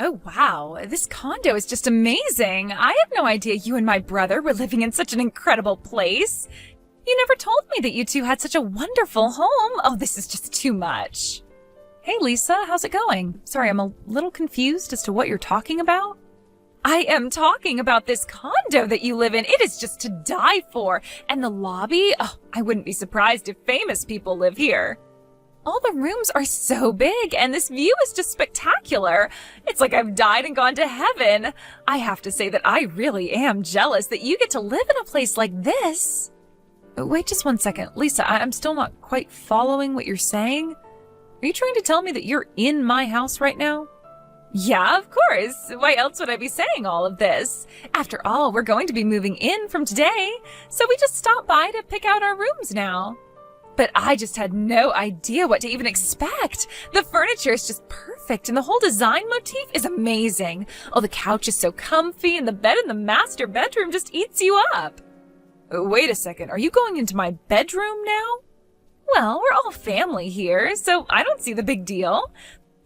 Oh, wow. This condo is just amazing. I had no idea you and my brother were living in such an incredible place. You never told me that you two had such a wonderful home. Oh, this is just too much. Hey, Lisa, how's it going? Sorry, I'm a little confused as to what you're talking about. I am talking about this condo that you live in. It is just to die for. And the lobby? Oh, I wouldn't be surprised if famous people live here. All the rooms are so big, and this view is just spectacular. It's like I've died and gone to heaven. I have to say that I really am jealous that you get to live in a place like this. Wait just one second. Lisa, I'm still not quite following what you're saying. Are you trying to tell me that you're in my house right now? Yeah, of course. Why else would I be saying all of this? After all, we're going to be moving in from today, so we just stopped by to pick out our rooms now. But I just had no idea what to even expect. The furniture is just perfect, and the whole design motif is amazing. Oh, the couch is so comfy, and the bed in the master bedroom just eats you up. Wait a second, are you going into my bedroom now? Well, we're all family here, so I don't see the big deal.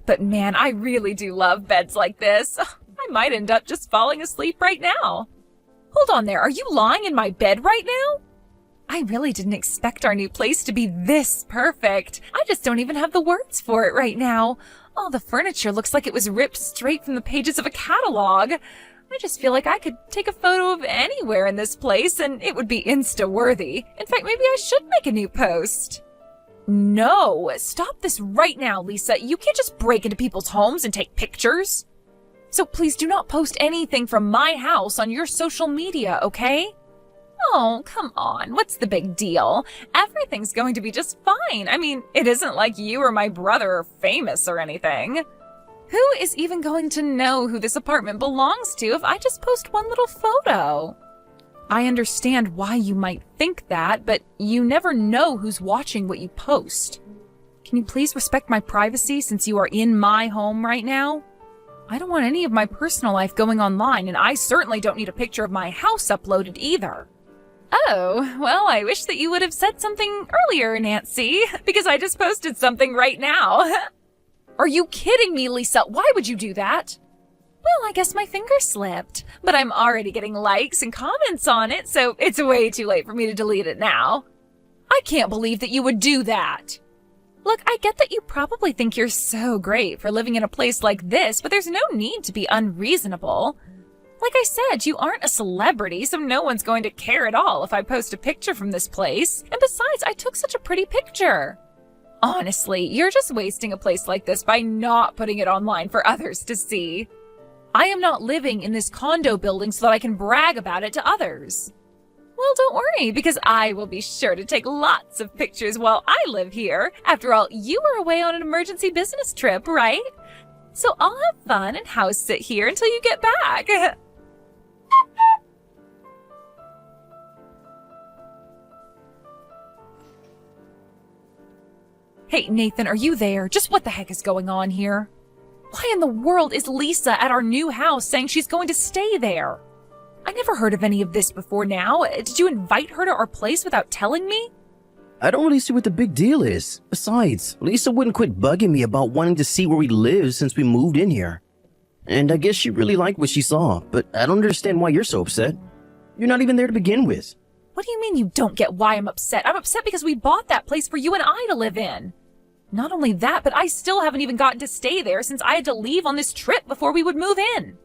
But man, I really do love beds like this. I might end up just falling asleep right now. Hold on there, are you lying in my bed right now? I really didn't expect our new place to be this perfect. I just don't even have the words for it right now. All the furniture looks like it was ripped straight from the pages of a catalog. I just feel like I could take a photo of anywhere in this place and it would be Insta-worthy. In fact, maybe I should make a new post. No, stop this right now, Lisa. You can't just break into people's homes and take pictures. So please do not post anything from my house on your social media, okay? Oh, come on. What's the big deal? Everything's going to be just fine. I mean, it isn't like you or my brother are famous or anything. Who is even going to know who this apartment belongs to if I just post one little photo? I understand why you might think that, but you never know who's watching what you post. Can you please respect my privacy since you are in my home right now? I don't want any of my personal life going online, and I certainly don't need a picture of my house uploaded either. Oh, well, I wish that you would have said something earlier, Nancy, because I just posted something right now. Are you kidding me, Lisa? Why would you do that? Well, I guess my finger slipped, but I'm already getting likes and comments on it, so it's way too late for me to delete it now. I can't believe that you would do that. Look, I get that you probably think you're so great for living in a place like this, but there's no need to be unreasonable. Like I said, you aren't a celebrity, so no one's going to care at all if I post a picture from this place. And besides, I took such a pretty picture. Honestly, you're just wasting a place like this by not putting it online for others to see. I am not living in this condo building so that I can brag about it to others. Well, don't worry, because I will be sure to take lots of pictures while I live here. After all, you were away on an emergency business trip, right? So I'll have fun and house sit here until you get back. Hey, Nathan, are you there? Just what the heck is going on here? Why in the world is Lisa at our new house saying she's going to stay there? I never heard of any of this before now. Did you invite her to our place without telling me? I don't really see what the big deal is. Besides, Lisa wouldn't quit bugging me about wanting to see where we live since we moved in here. And I guess she really liked what she saw, but I don't understand why you're so upset. You're not even there to begin with. What do you mean you don't get why I'm upset? I'm upset because we bought that place for you and I to live in. Not only that, but I still haven't even gotten to stay there since I had to leave on this trip before we would move in.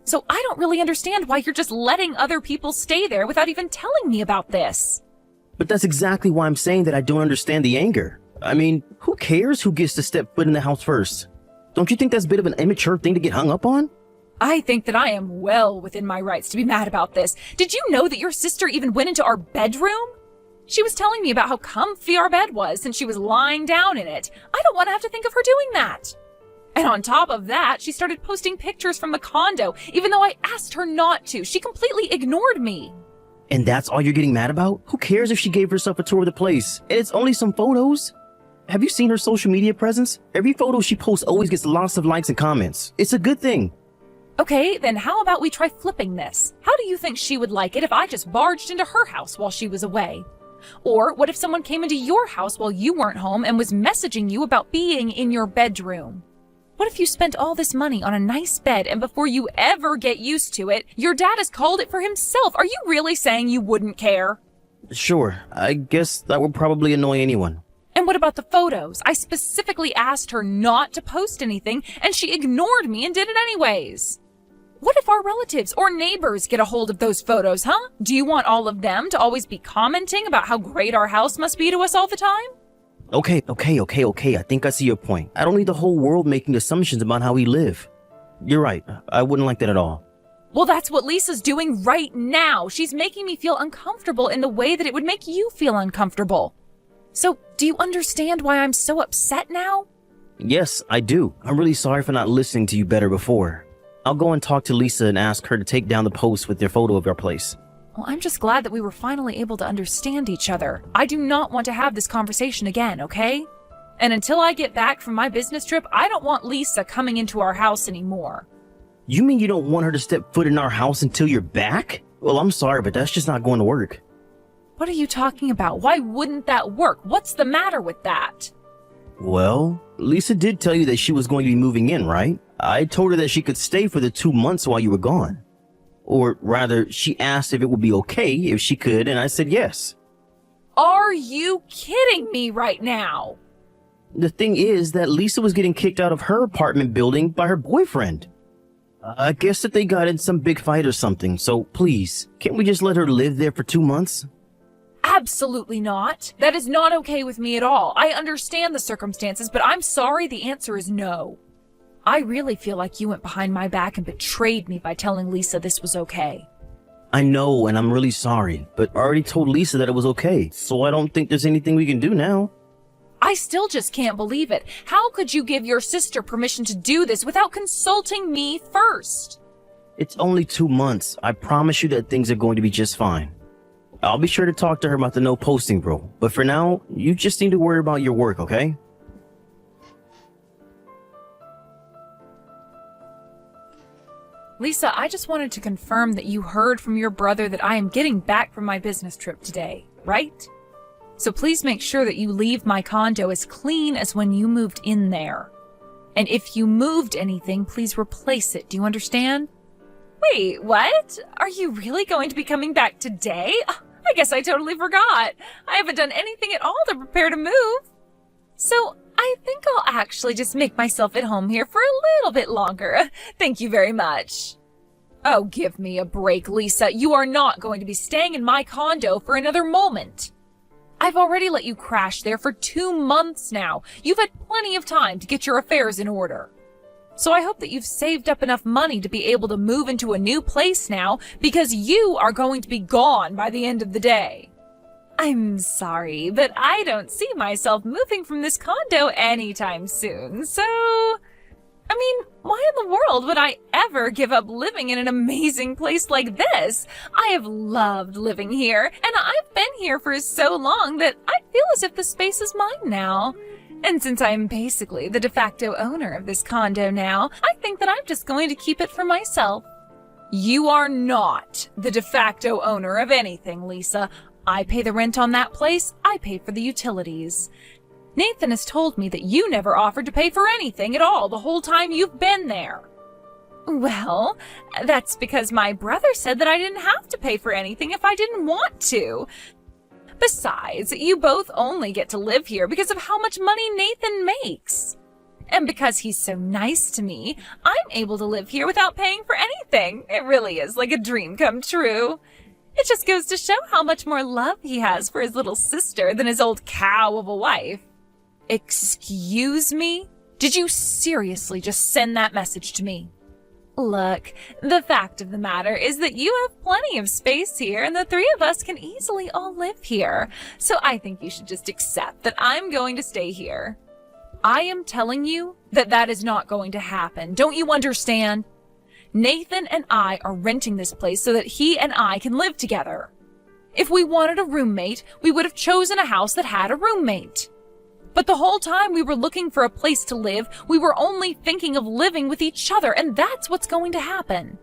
So I don't really understand why you're just letting other people stay there without even telling me about this. But that's exactly why I'm saying that I don't understand the anger. I mean, who cares who gets to step foot in the house first? Don't you think that's a bit of an immature thing to get hung up on? I think that I am well within my rights to be mad about this. Did you know that your sister even went into our bedroom? She was telling me about how comfy our bed was since she was lying down in it. I don't want to have to think of her doing that. And on top of that, she started posting pictures from the condo, even though I asked her not to. She completely ignored me. And that's all you're getting mad about? Who cares if she gave herself a tour of the place? And it's only some photos. Have you seen her social media presence? Every photo she posts always gets lots of likes and comments. It's a good thing. Okay, then how about we try flipping this? How do you think she would like it if I just barged into her house while she was away? Or what if someone came into your house while you weren't home and was messaging you about being in your bedroom? What if you spent all this money on a nice bed and before you ever get used to it, your dad has called it for himself? Are you really saying you wouldn't care? Sure, I guess that would probably annoy anyone. And what about the photos? I specifically asked her not to post anything, and she ignored me and did it anyways. What if our relatives or neighbors get a hold of those photos, huh? Do you want all of them to always be commenting about how great our house must be to us all the time? Okay. I think I see your point. I don't need the whole world making assumptions about how we live. You're right. I wouldn't like that at all. Well, that's what Lisa's doing right now. She's making me feel uncomfortable in the way that it would make you feel uncomfortable. So, do you understand why I'm so upset now? Yes, I do. I'm really sorry for not listening to you better before. I'll go and talk to Lisa and ask her to take down the post with their photo of our place. Well, I'm just glad that we were finally able to understand each other. I do not want to have this conversation again, okay? And until I get back from my business trip, I don't want Lisa coming into our house anymore. You mean you don't want her to step foot in our house until you're back? Well, I'm sorry, but that's just not going to work. What are you talking about? Why wouldn't that work? What's the matter with that? Well, Lisa did tell you that she was going to be moving in, right? I told her that she could stay for the 2 months while you were gone. Or rather, she asked if it would be okay if she could, and I said yes. Are you kidding me right now? The thing is that Lisa was getting kicked out of her apartment building by her boyfriend. I guess that they got in some big fight or something, so please, can't we just let her live there for 2 months? Absolutely not. That is not okay with me at all. I understand the circumstances, but I'm sorry, the answer is no. I really feel like you went behind my back and betrayed me by telling Lisa this was okay. I know, and I'm really sorry, but I already told Lisa that it was okay, so I don't think there's anything we can do now. I still just can't believe it. How could you give your sister permission to do this without consulting me first? It's only 2 months. I promise you that things are going to be just fine. I'll be sure to talk to her about the no posting rule, but for now, you just need to worry about your work, okay? Lisa, I just wanted to confirm that you heard from your brother that I am getting back from my business trip today, right? So please make sure that you leave my condo as clean as when you moved in there. And if you moved anything, please replace it. Do you understand? Wait, what? Are you really going to be coming back today? I guess I totally forgot. I haven't done anything at all to prepare to move. So I think I'll actually just make myself at home here for a little bit longer. Thank you very much. Oh, give me a break, Lisa. You are not going to be staying in my condo for another moment. I've already let you crash there for 2 months now. You've had plenty of time to get your affairs in order. So I hope that you've saved up enough money to be able to move into a new place now, because you are going to be gone by the end of the day. I'm sorry, but I don't see myself moving from this condo anytime soon, so... I mean, why in the world would I ever give up living in an amazing place like this? I have loved living here, and I've been here for so long that I feel as if the space is mine now. And since I'm basically the de facto owner of this condo now, I think that I'm just going to keep it for myself. You are not the de facto owner of anything, Lisa. I pay the rent on that place, I pay for the utilities. Nathan has told me that you never offered to pay for anything at all the whole time you've been there. Well, that's because my brother said that I didn't have to pay for anything if I didn't want to. Besides, you both only get to live here because of how much money Nathan makes. And because he's so nice to me, I'm able to live here without paying for anything. It really is like a dream come true. It just goes to show how much more love he has for his little sister than his old cow of a wife. Excuse me? Did you seriously just send that message to me? Look, the fact of the matter is that you have plenty of space here and the three of us can easily all live here. So I think you should just accept that I'm going to stay here. I am telling you that that is not going to happen. Don't you understand? Nathan and I are renting this place so that he and I can live together. If we wanted a roommate, we would have chosen a house that had a roommate. But the whole time we were looking for a place to live, we were only thinking of living with each other, and that's what's going to happen.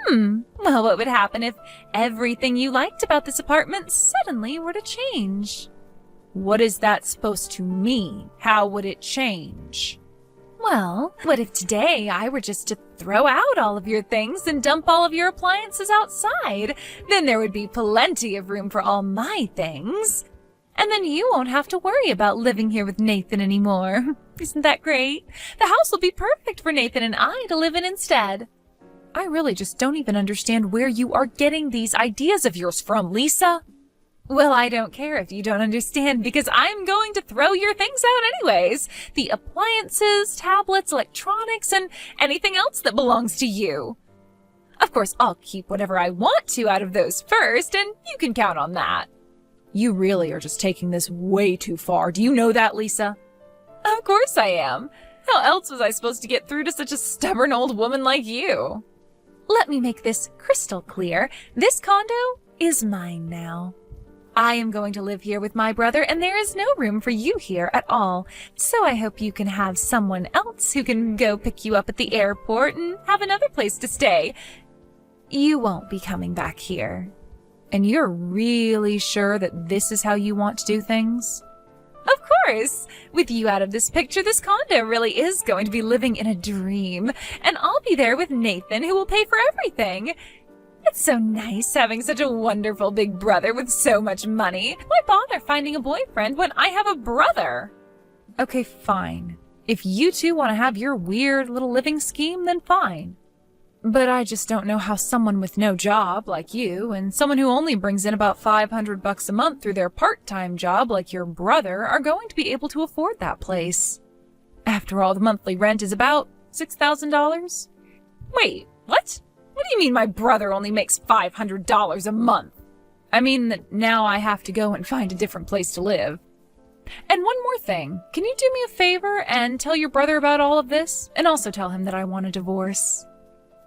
Well, what would happen if everything you liked about this apartment suddenly were to change? What is that supposed to mean? How would it change? Well, what if today I were just to throw out all of your things and dump all of your appliances outside? Then there would be plenty of room for all my things. And then you won't have to worry about living here with Nathan anymore. Isn't that great? The house will be perfect for Nathan and I to live in instead. I really just don't even understand where you are getting these ideas of yours from, Lisa. Well, I don't care if you don't understand because I'm going to throw your things out anyways. The appliances, tablets, electronics, and anything else that belongs to you. Of course, I'll keep whatever I want to out of those first, and you can count on that. You really are just taking this way too far. Do you know that, Lisa? Of course I am. How else was I supposed to get through to such a stubborn old woman like you? Let me make this crystal clear. This condo is mine now. I am going to live here with my brother, and there is no room for you here at all. So I hope you can have someone else who can go pick you up at the airport and have another place to stay. You won't be coming back here. And you're really sure that this is how you want to do things? Of course! With you out of this picture, this condo really is going to be living in a dream. And I'll be there with Nathan, who will pay for everything. It's so nice having such a wonderful big brother with so much money. Why bother finding a boyfriend when I have a brother? Okay, fine. If you two want to have your weird little living scheme, then fine. But I just don't know how someone with no job like you and someone who only brings in about $500 a month through their part-time job like your brother are going to be able to afford that place. After all, the monthly rent is about $6,000. Wait, what? What do you mean my brother only makes $500 a month? I mean that now I have to go and find a different place to live. And one more thing, can you do me a favor and tell your brother about all of this? And also tell him that I want a divorce.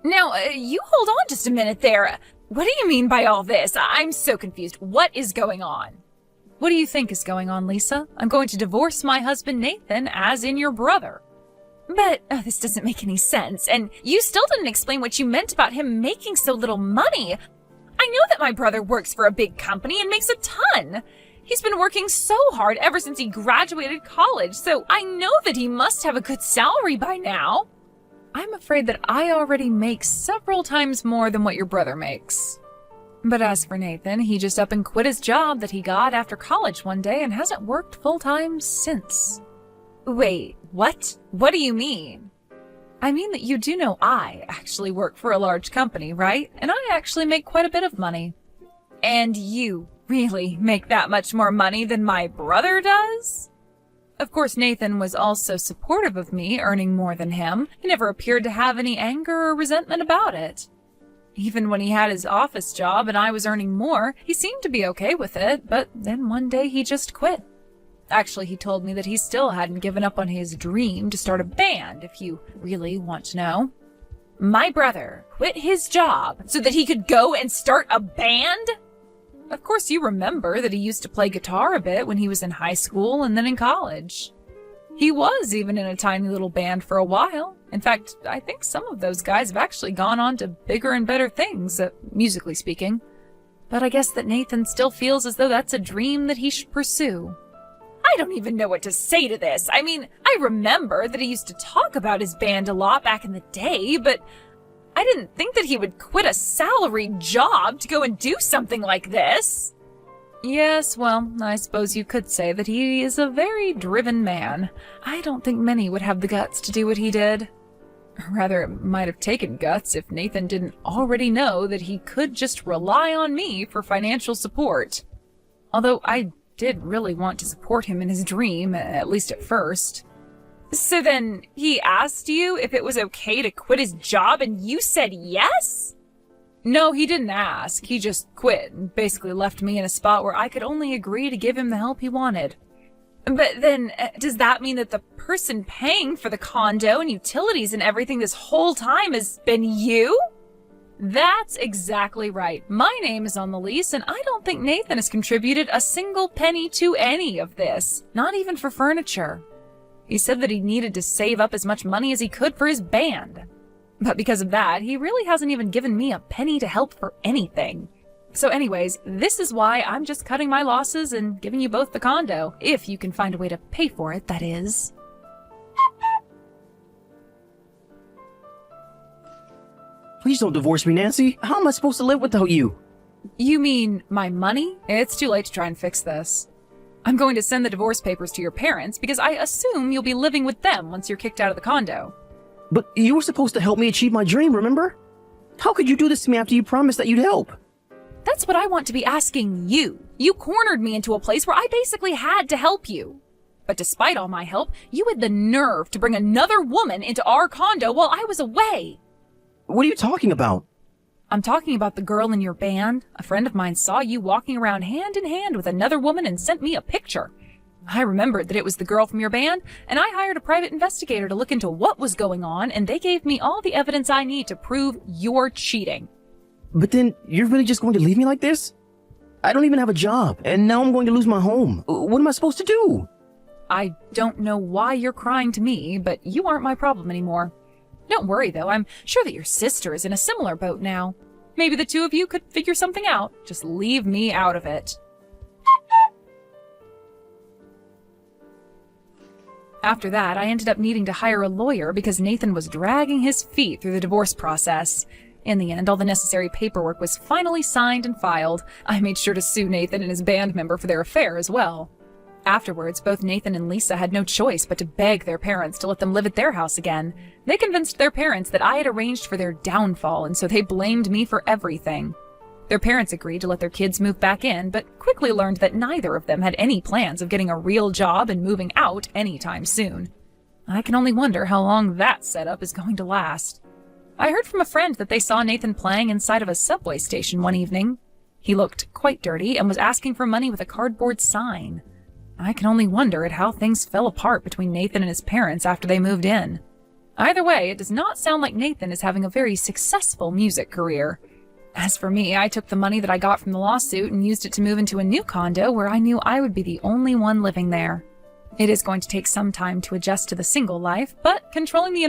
Now, you hold on just a minute there. What do you mean by all this? I'm so confused. What is going on? What do you think is going on, Lisa? I'm going to divorce my husband, Nathan, as in your brother. But this doesn't make any sense, and you still didn't explain what you meant about him making so little money. I know that my brother works for a big company and makes a ton. He's been working so hard ever since he graduated college, so I know that he must have a good salary by now. I'm afraid that I already make several times more than what your brother makes. But as for Nathan, he just up and quit his job that he got after college one day and hasn't worked full-time since. Wait, what? What do you mean? I mean that you do know I actually work for a large company, right? And I actually make quite a bit of money. And you really make that much more money than my brother does? Of course, Nathan was also supportive of me earning more than him. He never appeared to have any anger or resentment about it. Even when he had his office job and I was earning more, he seemed to be okay with it, but then one day he just quit. Actually, he told me that he still hadn't given up on his dream to start a band, if you really want to know. My brother quit his job so that he could go and start a band? Of course, you remember that he used to play guitar a bit when he was in high school and then in college. He was even in a tiny little band for a while. In fact, I think some of those guys have actually gone on to bigger and better things, musically speaking. But I guess that Nathan still feels as though that's a dream that he should pursue. I don't even know what to say to this. I mean, I remember that he used to talk about his band a lot back in the day, but I didn't think that he would quit a salaried job to go and do something like this. Yes, well, I suppose you could say that he is a very driven man. I don't think many would have the guts to do what he did. Rather, it might have taken guts if Nathan didn't already know that he could just rely on me for financial support. Although I did really want to support him in his dream, at least at first. So then, he asked you if it was okay to quit his job and you said yes? No, he didn't ask. He just quit and basically left me in a spot where I could only agree to give him the help he wanted. But then, does that mean that the person paying for the condo and utilities and everything this whole time has been you? That's exactly right. My name is on the lease, and I don't think Nathan has contributed a single penny to any of this, not even for furniture. He said that he needed to save up as much money as he could for his band. But because of that, he really hasn't even given me a penny to help for anything. So anyways, this is why I'm just cutting my losses and giving you both the condo, if you can find a way to pay for it, that is. Please don't divorce me, Nancy. How am I supposed to live without you? You mean my money? It's too late to try and fix this. I'm going to send the divorce papers to your parents because I assume you'll be living with them once you're kicked out of the condo. But you were supposed to help me achieve my dream, remember? How could you do this to me after you promised that you'd help? That's what I want to be asking you. You cornered me into a place where I basically had to help you. But despite all my help, you had the nerve to bring another woman into our condo while I was away. What are you talking about? I'm talking about the girl in your band. A friend of mine saw you walking around hand in hand with another woman and sent me a picture. I remembered that it was the girl from your band, and I hired a private investigator to look into what was going on, and they gave me all the evidence I need to prove you're cheating. But then, you're really just going to leave me like this? I don't even have a job, and now I'm going to lose my home. What am I supposed to do? I don't know why you're crying to me, but you aren't my problem anymore. Don't worry, though. I'm sure that your sister is in a similar boat now. Maybe the two of you could figure something out. Just leave me out of it. After that, I ended up needing to hire a lawyer because Nathan was dragging his feet through the divorce process. In the end, all the necessary paperwork was finally signed and filed. I made sure to sue Nathan and his band member for their affair as well. Afterwards, both Nathan and Lisa had no choice but to beg their parents to let them live at their house again. They convinced their parents that I had arranged for their downfall, and so they blamed me for everything. Their parents agreed to let their kids move back in, but quickly learned that neither of them had any plans of getting a real job and moving out anytime soon. I can only wonder how long that setup is going to last. I heard from a friend that they saw Nathan playing inside of a subway station one evening. He looked quite dirty and was asking for money with a cardboard sign. I can only wonder at how things fell apart between Nathan and his parents after they moved in. Either way, it does not sound like Nathan is having a very successful music career. As for me, I took the money that I got from the lawsuit and used it to move into a new condo where I knew I would be the only one living there. It is going to take some time to adjust to the single life, but controlling the